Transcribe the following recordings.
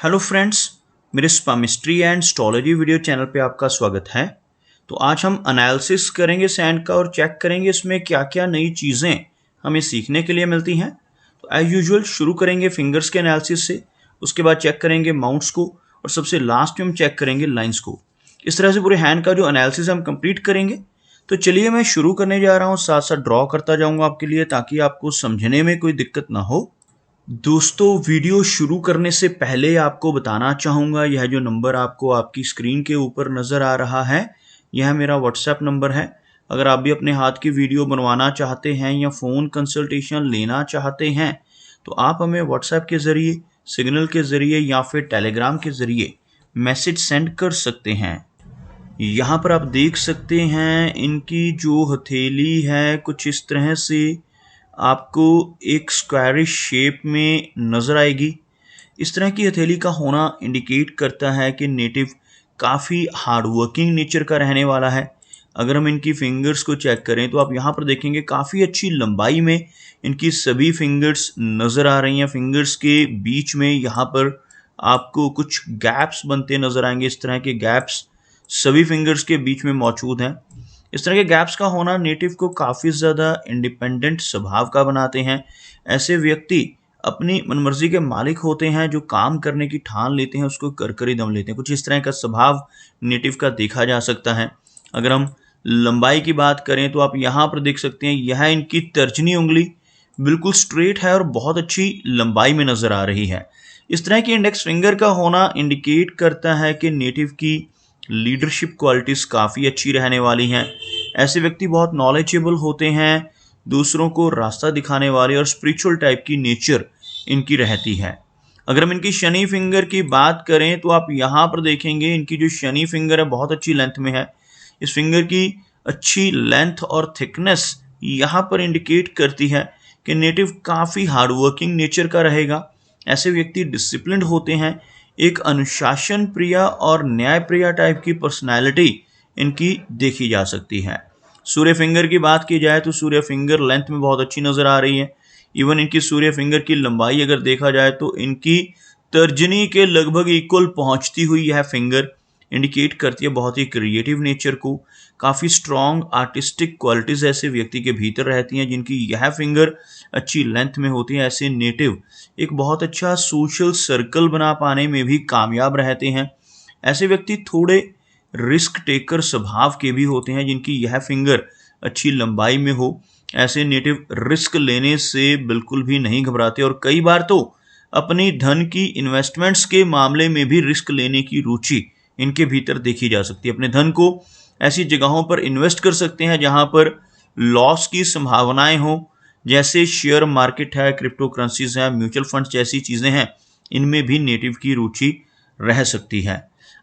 Hello friends, मेरे स्पामिस्ट्री and astrology video channel पे आपका स्वागत है। तो आज हम एनालिसिस करेंगे सैंड का और चेक करेंगे इसमें क्या क्या नई चीज़ें हमें सीखने के लिए मिलती हैं। तो एज यूजुअल शुरू करेंगे फिंगर्स के एनालिसिस से, उसके बाद चेक करेंगे माउंट्स को और सबसे लास्ट में हम चेक करेंगे लाइन्स को। इस तरह से पूरे हैंड का जो एनालिसिस हम कंप्लीट करेंगे। तो चलिए मैं शुरू करने जा रहा हूँ, साथ साथ ड्रॉ करता जाऊँगा आपके लिए ताकि आपको समझने में कोई दिक्कत ना हो। दोस्तों, वीडियो शुरू करने से पहले आपको बताना चाहूँगा, यह जो नंबर आपको आपकी स्क्रीन के ऊपर नज़र आ रहा है, यह मेरा व्हाट्सएप नंबर है। अगर आप भी अपने हाथ की वीडियो बनवाना चाहते हैं या फ़ोन कंसल्टेशन लेना चाहते हैं तो आप हमें व्हाट्सएप के ज़रिए, सिग्नल के ज़रिए या फिर टेलीग्राम के ज़रिए मैसेज सेंड कर सकते हैं। यहाँ पर आप देख सकते हैं इनकी जो हथेली है कुछ इस तरह से आपको एक स्क्वायरिश शेप में नज़र आएगी। इस तरह की हथेली का होना इंडिकेट करता है कि नेटिव काफ़ी हार्ड वर्किंग नेचर का रहने वाला है। अगर हम इनकी फिंगर्स को चेक करें तो आप यहाँ पर देखेंगे काफ़ी अच्छी लंबाई में इनकी सभी फिंगर्स नज़र आ रही हैं। फिंगर्स के बीच में यहाँ पर आपको कुछ गैप्स बनते नज़र आएंगे। इस तरह के गैप्स सभी फिंगर्स के बीच में मौजूद हैं। इस तरह के गैप्स का होना नेटिव को काफ़ी ज़्यादा इंडिपेंडेंट स्वभाव का बनाते हैं। ऐसे व्यक्ति अपनी मनमर्जी के मालिक होते हैं, जो काम करने की ठान लेते हैं उसको कर ही दम लेते हैं। कुछ इस तरह का स्वभाव नेटिव का देखा जा सकता है। अगर हम लंबाई की बात करें तो आप यहाँ पर देख सकते हैं, यह इनकी तर्जनी उंगली बिल्कुल स्ट्रेट है और बहुत अच्छी लंबाई में नज़र आ रही है। इस तरह की इंडेक्स फिंगर का होना इंडिकेट करता है कि नेटिव की लीडरशिप क्वालिटीज़ काफ़ी अच्छी रहने वाली हैं। ऐसे व्यक्ति बहुत नॉलेजेबल होते हैं, दूसरों को रास्ता दिखाने वाले और स्पिरिचुअल टाइप की नेचर इनकी रहती है। अगर हम इनकी शनि फिंगर की बात करें तो आप यहाँ पर देखेंगे इनकी जो शनि फिंगर है बहुत अच्छी लेंथ में है। इस फिंगर की अच्छी लेंथ और थिकनेस यहाँ पर इंडिकेट करती है कि नेटिव काफ़ी हार्ड वर्किंग नेचर का रहेगा। ऐसे व्यक्ति डिसिप्लिन्ड होते हैं। एक अनुशासन प्रिय और न्याय प्रिय टाइप की पर्सनैलिटी इनकी देखी जा सकती है। सूर्य फिंगर की बात की जाए तो सूर्य फिंगर लेंथ में बहुत अच्छी नज़र आ रही है। इवन इनकी सूर्य फिंगर की लंबाई अगर देखा जाए तो इनकी तर्जनी के लगभग इक्वल पहुंचती हुई यह फिंगर इंडिकेट करती है बहुत ही क्रिएटिव नेचर को। काफ़ी स्ट्रॉन्ग आर्टिस्टिक क्वालिटीज़ ऐसे व्यक्ति के भीतर रहती हैं जिनकी यह फिंगर अच्छी लेंथ में होती है। ऐसे नेटिव एक बहुत अच्छा सोशल सर्कल बना पाने में भी कामयाब रहते हैं। ऐसे व्यक्ति थोड़े रिस्क टेकर स्वभाव के भी होते हैं जिनकी यह फिंगर अच्छी लंबाई में हो। ऐसे नेटिव रिस्क लेने से बिल्कुल भी नहीं घबराते और कई बार तो अपनी धन की इन्वेस्टमेंट्स के मामले में भी रिस्क लेने की रुचि इनके भीतर देखी जा सकती है। अपने धन को ऐसी जगहों पर इन्वेस्ट कर सकते हैं जहां पर लॉस की संभावनाएं हो, जैसे शेयर मार्केट है, क्रिप्टो करेंसीज है, म्यूचुअल फंड्स जैसी चीज़ें हैं, इनमें भी नेटिव की रुचि रह सकती है।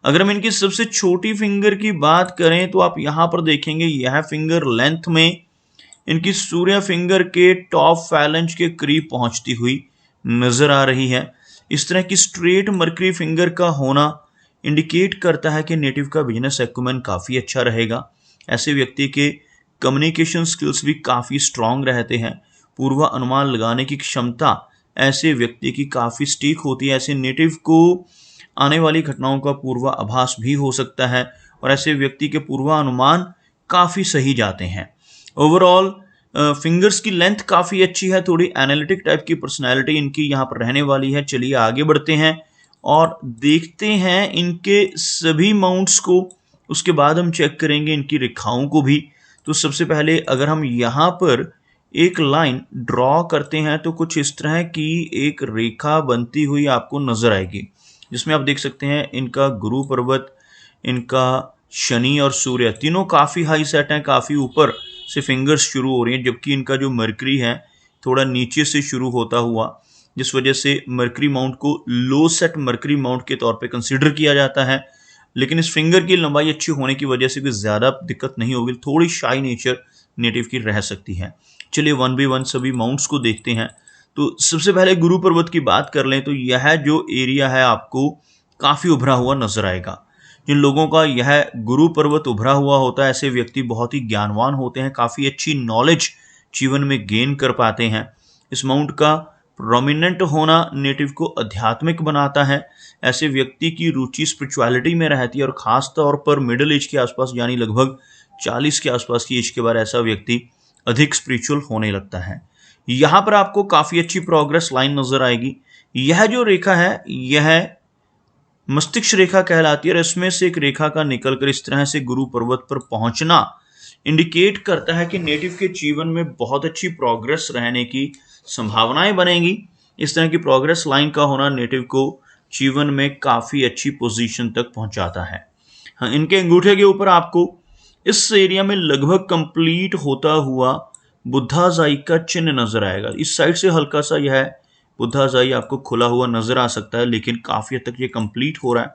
अगर हम इनकी सबसे छोटी फिंगर की बात करें तो आप यहाँ पर देखेंगे यह फिंगर लेंथ में इनकी सूर्य फिंगर के टॉप फैलेंज के करीब पहुंचती हुई नज़र आ रही है। इस तरह की स्ट्रेट मर्करी फिंगर का होना इंडिकेट करता है कि नेटिव का बिजनेस एक्यूमेन काफ़ी अच्छा रहेगा। ऐसे व्यक्ति के कम्युनिकेशन स्किल्स भी काफ़ी स्ट्रांग रहते हैं। पूर्व अनुमान लगाने की क्षमता ऐसे व्यक्ति की काफ़ी स्टीक होती है। ऐसे नेटिव को आने वाली घटनाओं का पूर्वाभास भी हो सकता है और ऐसे व्यक्ति के पूर्वानुमान काफ़ी सही जाते हैं। ओवरऑल फिंगर्स की लेंथ काफ़ी अच्छी है। थोड़ी एनालिटिक टाइप की पर्सनैलिटी इनकी यहाँ पर रहने वाली है। चलिए आगे बढ़ते हैं और देखते हैं इनके सभी माउंट्स को। उसके बाद हम चेक करेंगे इनकी रेखाओं को भी। तो सबसे पहले अगर हम यहाँ पर एक लाइन ड्रॉ करते हैं तो कुछ इस तरह की एक रेखा बनती हुई आपको नजर आएगी, जिसमें आप देख सकते हैं इनका गुरु पर्वत, इनका शनि और सूर्य तीनों काफ़ी हाई सेट हैं, काफ़ी ऊपर से फिंगर्स शुरू हो रही हैं, जबकि इनका जो मरकरी है थोड़ा नीचे से शुरू होता हुआ, जिस वजह से मरकरी माउंट को लो सेट मरकरी माउंट के तौर पे कंसिडर किया जाता है। लेकिन इस फिंगर की लंबाई अच्छी होने की वजह से भी ज़्यादा दिक्कत नहीं होगी, थोड़ी शाई नेचर नेटिव की रह सकती है। चलिए वन बाई वन सभी माउंट्स को देखते हैं। तो सबसे पहले गुरु पर्वत की बात कर लें तो यह जो एरिया है आपको काफ़ी उभरा हुआ नजर आएगा। जिन लोगों का यह गुरु पर्वत उभरा हुआ होता है ऐसे व्यक्ति बहुत ही ज्ञानवान होते हैं, काफ़ी अच्छी नॉलेज जीवन में गेन कर पाते हैं। इस माउंट का प्रोमिनेंट होना नेटिव को आध्यात्मिक बनाता है। ऐसे व्यक्ति की रुचि स्पिरिचुअलिटी में रहती है और खास तौर पर मिडिल एज के आसपास यानी लगभग 40 के आसपास की एज के बाद ऐसा व्यक्ति अधिक स्पिरिचुअल होने लगता है। यहाँ पर आपको काफी अच्छी प्रोग्रेस लाइन नजर आएगी। यह जो रेखा है यह मस्तिष्क रेखा कहलाती है और इसमें से एक रेखा का निकलकर इस तरह से गुरु पर्वत पर पहुंचना इंडिकेट करता है कि नेटिव के जीवन में बहुत अच्छी प्रोग्रेस रहने की संभावनाएं बनेंगी। इस तरह की प्रोग्रेस लाइन का होना नेटिव को जीवन में काफी अच्छी पोजीशन तक पहुंचाता है। हाँ, इनके अंगूठे के ऊपर आपको इस एरिया में लगभग कंप्लीट होता हुआ बुद्धाजाई का चिन्ह नजर आएगा। इस साइड से हल्का सा यह बुद्धाजाई आपको खुला हुआ नजर आ सकता है, लेकिन काफी हद तक ये कंप्लीट हो रहा है।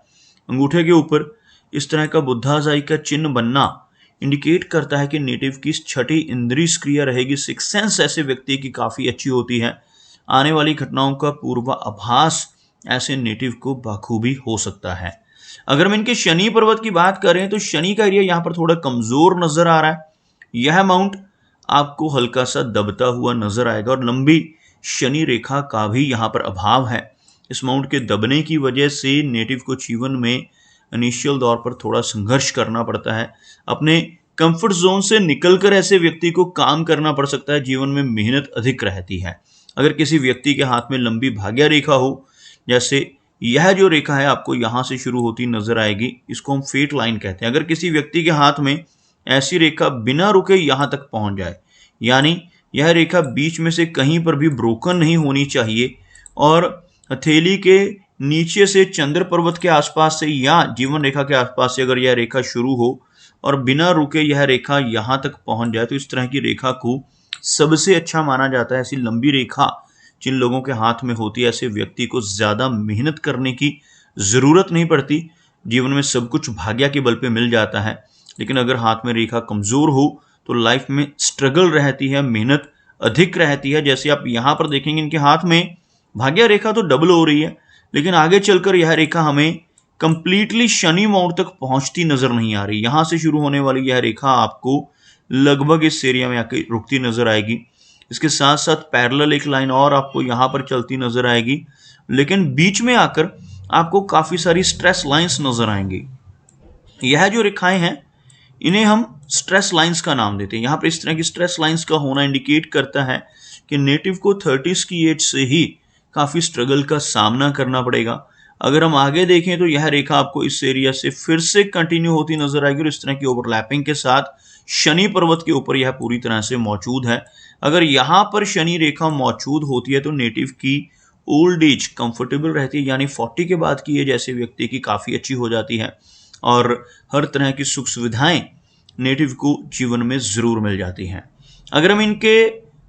अंगूठे के ऊपर इस तरह का बुद्धाजाई का चिन्ह बनना इंडिकेट करता है कि नेटिव की छठी इंद्रिय सक्रिय रहेगी। सिक्स सेंस ऐसे व्यक्ति की काफी अच्छी होती है। आने वाली घटनाओं का पूर्वाभास ऐसे नेटिव को बखूबी हो सकता है। अगर हम इनके शनि पर्वत की बात करें तो शनि का एरिया यहाँ पर थोड़ा कमजोर नजर आ रहा है। यह माउंट आपको हल्का सा दबता हुआ नजर आएगा और लंबी शनि रेखा का भी यहाँ पर अभाव है। इस माउंट के दबने की वजह से नेटिव को जीवन में इनिशियल दौर पर थोड़ा संघर्ष करना पड़ता है। अपने कंफर्ट जोन से निकलकर ऐसे व्यक्ति को काम करना पड़ सकता है। जीवन में मेहनत अधिक रहती है। अगर किसी व्यक्ति के हाथ में लंबी भाग्य रेखा हो, जैसे यह जो रेखा है आपको यहां से शुरू होती नजर आएगी, इसको हम फेट लाइन कहते हैं। अगर किसी व्यक्ति के हाथ में ऐसी रेखा बिना रुके यहां तक पहुंच जाए, यानी यह रेखा बीच में से कहीं पर भी ब्रोकन नहीं होनी चाहिए और हथेली के नीचे से चंद्र पर्वत के आसपास से या जीवन रेखा के आसपास से अगर यह रेखा शुरू हो और बिना रुके यह रेखा यहां तक पहुंच जाए, तो इस तरह की रेखा को सबसे अच्छा माना जाता है। ऐसी लंबी रेखा जिन लोगों के हाथ में होती है, ऐसे व्यक्ति को ज्यादा मेहनत करने की जरूरत नहीं पड़ती। जीवन में सब कुछ भाग्य के बल पे मिल जाता है। लेकिन अगर हाथ में रेखा कमजोर हो तो लाइफ में स्ट्रगल रहती है, मेहनत अधिक रहती है। जैसे आप यहाँ पर देखेंगे इनके हाथ में भाग्य रेखा तो डबल हो रही है, लेकिन आगे चलकर यह रेखा हमें कंप्लीटली शनि माउंट तक पहुंचती नजर नहीं आ रही। यहां से शुरू होने वाली यह रेखा आपको लगभग इस एरिया में आके रुकती नजर आएगी। इसके साथ साथ पैरेलल एक लाइन और आपको यहां पर चलती नजर आएगी, लेकिन बीच में आकर आपको काफी सारी स्ट्रेस लाइंस नजर आएंगी। यह जो रेखाएं हैं इन्हें हम स्ट्रेस लाइंस का नाम देते हैं। यहाँ पर इस तरह की स्ट्रेस लाइंस का होना इंडिकेट करता है कि नेटिव को 30s की एज से ही काफी स्ट्रगल का सामना करना पड़ेगा। अगर हम आगे देखें तो यह रेखा आपको इस एरिया से फिर से कंटिन्यू होती नजर आएगी और इस तरह की ओवरलैपिंग के साथ शनि पर्वत के ऊपर यह पूरी तरह से मौजूद है। अगर यहाँ पर शनि रेखा मौजूद होती है तो नेटिव की ओल्ड एज कंफर्टेबल रहती है, यानी 40 के बाद की एज ऐसे व्यक्ति की काफी अच्छी हो जाती है और हर तरह की सुख सुविधाएं नेटिव को जीवन में जरूर मिल जाती हैं। अगर हम इनके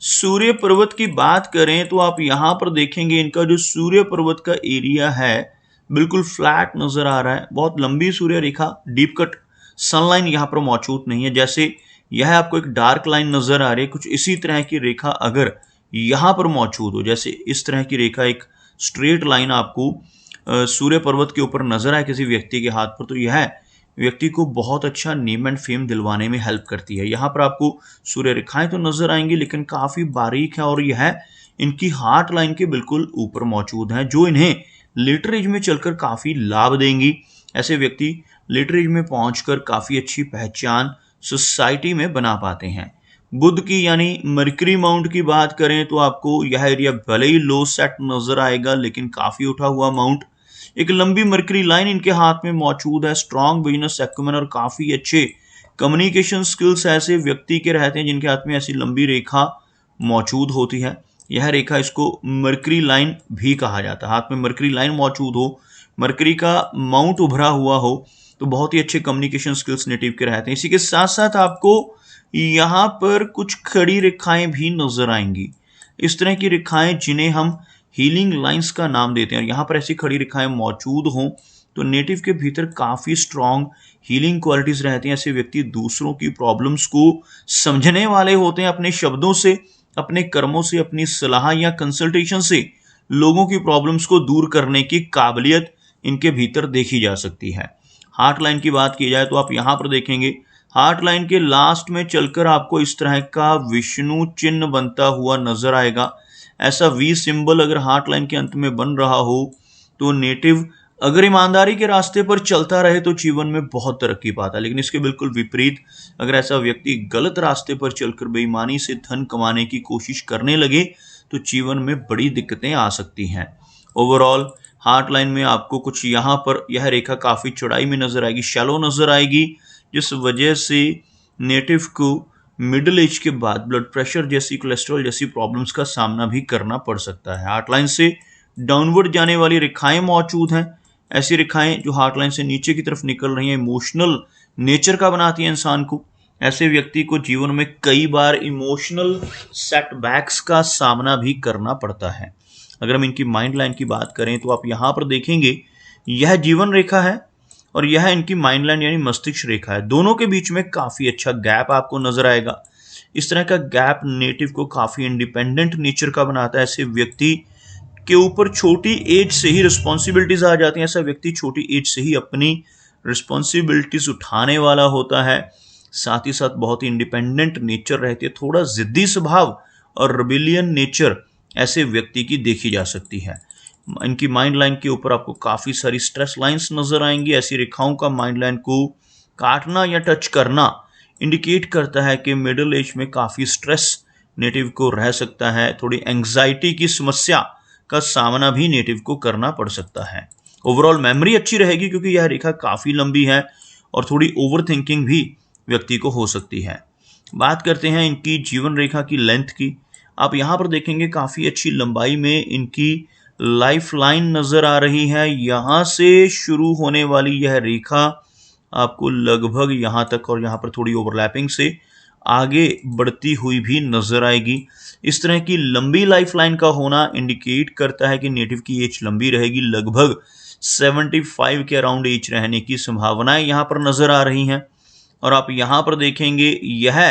सूर्य पर्वत की बात करें तो आप यहां पर देखेंगे इनका जो सूर्य पर्वत का एरिया है बिल्कुल फ्लैट नजर आ रहा है। बहुत लंबी सूर्य रेखा, डीप कट सनलाइन यहां पर मौजूद नहीं है। जैसे यह आपको एक डार्क लाइन नजर आ रही है, कुछ इसी तरह की रेखा अगर यहां पर मौजूद हो, जैसे इस तरह की रेखा एक स्ट्रेट लाइन आपको सूर्य पर्वत के ऊपर नजर आए किसी व्यक्ति के हाथ पर, तो यह व्यक्ति को बहुत अच्छा नेम एंड फेम दिलवाने में हेल्प करती है। यहाँ पर आपको सूर्य रेखाएं तो नजर आएंगी लेकिन काफी बारीक है और यह इनकी हार्ट लाइन के बिल्कुल ऊपर मौजूद है, जो इन्हें लेटर एज में चलकर काफी लाभ देंगी। ऐसे व्यक्ति लेटर एज में पहुंचकर काफी अच्छी पहचान सोसाइटी में बना पाते हैं। बुध की यानी मरकरी माउंट की बात करें तो आपको यह एरिया भले ही लो सेट नजर आएगा लेकिन काफी उठा हुआ माउंट। एक लंबी मरकरी लाइन इनके हाथ में मौजूद है। स्ट्रॉन्ग बिजनेस एक्यूमेन और काफी अच्छे कम्युनिकेशन स्किल्स ऐसे व्यक्ति के रहते हैं जिनके हाथ में ऐसी लंबी रेखा मौजूद होती है। यह रेखा इसको मरकरी लाइन भी कहा जाता है। हाथ में मरकरी लाइन मौजूद हो, मरकरी का माउंट उभरा हुआ हो तो बहुत ही अच्छे कम्युनिकेशन स्किल्स नेटिव के रहते हैं। इसी के साथ साथ आपको यहाँ पर कुछ खड़ी रेखाएं भी नजर आएंगी। इस तरह की रेखाएं जिन्हें हम हीलिंग लाइंस का नाम देते हैं और यहाँ पर ऐसी खड़ी रेखाएं मौजूद हों तो नेटिव के भीतर काफी स्ट्रॉन्ग हीलिंग क्वालिटीज रहती हैं। ऐसे व्यक्ति दूसरों की प्रॉब्लम्स को समझने वाले होते हैं। अपने शब्दों से, अपने कर्मों से, अपनी सलाह या कंसल्टेशन से लोगों की प्रॉब्लम्स को दूर करने की काबिलियत इनके भीतर देखी जा सकती है। हार्ट लाइन की बात की जाए तो आप यहाँ पर देखेंगे हार्ट लाइन के लास्ट में चलकर आपको इस तरह का विष्णु चिन्ह बनता हुआ नजर आएगा। ऐसा वी सिंबल अगर हार्ट लाइन के अंत में बन रहा हो तो नेटिव अगर ईमानदारी के रास्ते पर चलता रहे तो जीवन में बहुत तरक्की पाता है। लेकिन इसके बिल्कुल विपरीत अगर ऐसा व्यक्ति गलत रास्ते पर चलकर बेईमानी से धन कमाने की कोशिश करने लगे तो जीवन में बड़ी दिक्कतें आ सकती हैं। ओवरऑल हार्ट लाइन में आपको कुछ यहाँ पर यह रेखा काफी चौड़ाई में नजर आएगी, शैलो नजर आएगी, जिस वजह से नेटिव को मिडिल एज के बाद ब्लड प्रेशर जैसी, कोलेस्ट्रॉल जैसी प्रॉब्लम्स का सामना भी करना पड़ सकता है। हार्ट लाइन से डाउनवर्ड जाने वाली रेखाएं मौजूद हैं। ऐसी रेखाएं जो हार्ट लाइन से नीचे की तरफ निकल रही हैं इमोशनल नेचर का बनाती हैं इंसान को। ऐसे व्यक्ति को जीवन में कई बार इमोशनल सेटबैक्स का सामना भी करना पड़ता है। अगर हम इनकी माइंड लाइन की बात करें तो आप यहाँ पर देखेंगे यह जीवन रेखा है और यह इनकी माइंड लाइन यानी मस्तिष्क रेखा है। दोनों के बीच में काफी अच्छा गैप आपको नजर आएगा। इस तरह का गैप नेटिव को काफी इंडिपेंडेंट नेचर का बनाता है। ऐसे व्यक्ति के ऊपर छोटी एज से ही रिस्पॉन्सिबिलिटीज आ जाती हैं। ऐसा व्यक्ति छोटी एज से ही अपनी रिस्पॉन्सिबिलिटीज उठाने वाला होता है। साथ ही साथ बहुत ही इंडिपेंडेंट नेचर रहती है। थोड़ा जिद्दी स्वभाव और रिबेलियन नेचर ऐसे व्यक्ति की देखी जा सकती है। इनकी माइंड लाइन के ऊपर आपको काफी सारी स्ट्रेस लाइंस नजर आएंगी। ऐसी रेखाओं का माइंड लाइन को काटना या टच करना इंडिकेट करता है कि मिडिल एज में काफी स्ट्रेस नेटिव को रह सकता है। थोड़ी एंग्जाइटी की समस्या का सामना भी नेटिव को करना पड़ सकता है। ओवरऑल मेमोरी अच्छी रहेगी क्योंकि यह रेखा काफी लंबी है और थोड़ी ओवर थिंकिंग भी व्यक्ति को हो सकती है। बात करते हैं इनकी जीवन रेखा की लेंथ की। आप यहाँ पर देखेंगे काफी अच्छी लंबाई में इनकी लाइफ लाइन नजर आ रही है। यहाँ से शुरू होने वाली यह रेखा आपको लगभग यहाँ तक और यहाँ पर थोड़ी ओवरलैपिंग से आगे बढ़ती हुई भी नजर आएगी। इस तरह की लंबी लाइफ लाइन का होना इंडिकेट करता है कि नेटिव की एज लंबी रहेगी। लगभग 75 के अराउंड एज रहने की संभावनाएं यहाँ पर नजर आ रही हैं। और आप यहाँ पर देखेंगे यह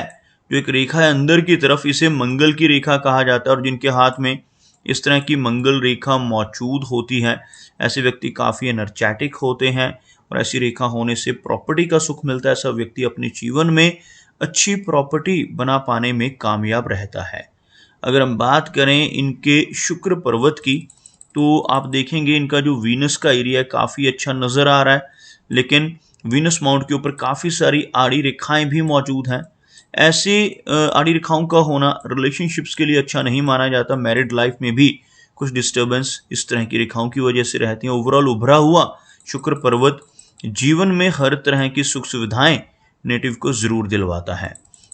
जो एक रेखा है अंदर की तरफ, इसे मंगल की रेखा कहा जाता है। और जिनके हाथ में इस तरह की मंगल रेखा मौजूद होती है ऐसे व्यक्ति काफ़ी एनर्जेटिक होते हैं और ऐसी रेखा होने से प्रॉपर्टी का सुख मिलता है। ऐसा व्यक्ति अपने जीवन में अच्छी प्रॉपर्टी बना पाने में कामयाब रहता है। अगर हम बात करें इनके शुक्र पर्वत की तो आप देखेंगे इनका जो वीनस का एरिया है काफ़ी अच्छा नज़र आ रहा है, लेकिन वीनस माउंट के ऊपर काफ़ी सारी आड़ी रेखाएं भी मौजूद हैं। ऐसी आड़ी रेखाओं का होना रिलेशनशिप्स के लिए अच्छा नहीं माना जाता। मैरिड लाइफ में भी कुछ डिस्टर्बेंस इस तरह की रेखाओं की वजह से रहती हैं। ओवरऑल उभरा हुआ शुक्र पर्वत जीवन में हर तरह की सुख सुविधाएं नेटिव को जरूर दिलवाता है।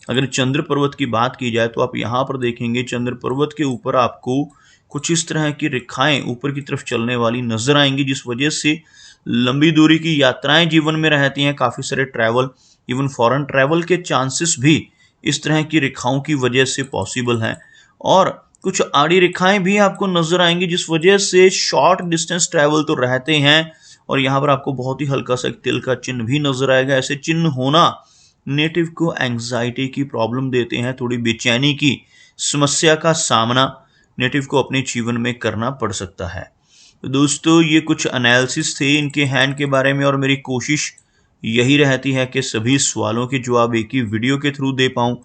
अगर चंद्र पर्वत की बात की जाए तो आप यहाँ पर देखेंगे चंद्र पर्वत के ऊपर आपको कुछ इस तरह की रेखाएं ऊपर की तरफ चलने वाली नजर आएंगी, जिस वजह से लंबी दूरी की यात्राएं जीवन में रहती हैं। काफ़ी सारे ट्रैवल, इवन फॉरेन ट्रैवल के चांसेस भी इस तरह की रेखाओं की वजह से पॉसिबल हैं। और कुछ आड़ी रेखाएं भी आपको नजर आएंगी जिस वजह से शॉर्ट डिस्टेंस ट्रैवल तो रहते हैं। और यहाँ पर आपको बहुत ही हल्का सा एक तिल का चिन्ह भी नजर आएगा। ऐसे चिन्ह होना नेटिव को एंग्जाइटी की प्रॉब्लम देते हैं। थोड़ी बेचैनी की समस्या का सामना नेटिव को अपने जीवन में करना पड़ सकता है। तो दोस्तों ये कुछ एनालिसिस थे इनके हैंड के बारे में और मेरी कोशिश यही रहती है कि सभी सवालों के जवाब एक ही वीडियो के थ्रू दे पाऊँ,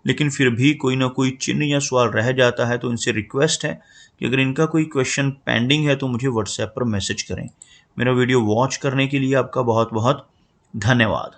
लेकिन फिर भी कोई ना कोई चिन्ह या सवाल रह जाता है। तो इनसे रिक्वेस्ट है कि अगर इनका कोई क्वेश्चन पेंडिंग है तो मुझे व्हाट्सएप पर मैसेज करें। मेरा वीडियो वॉच करने के लिए आपका बहुत बहुत धन्यवाद।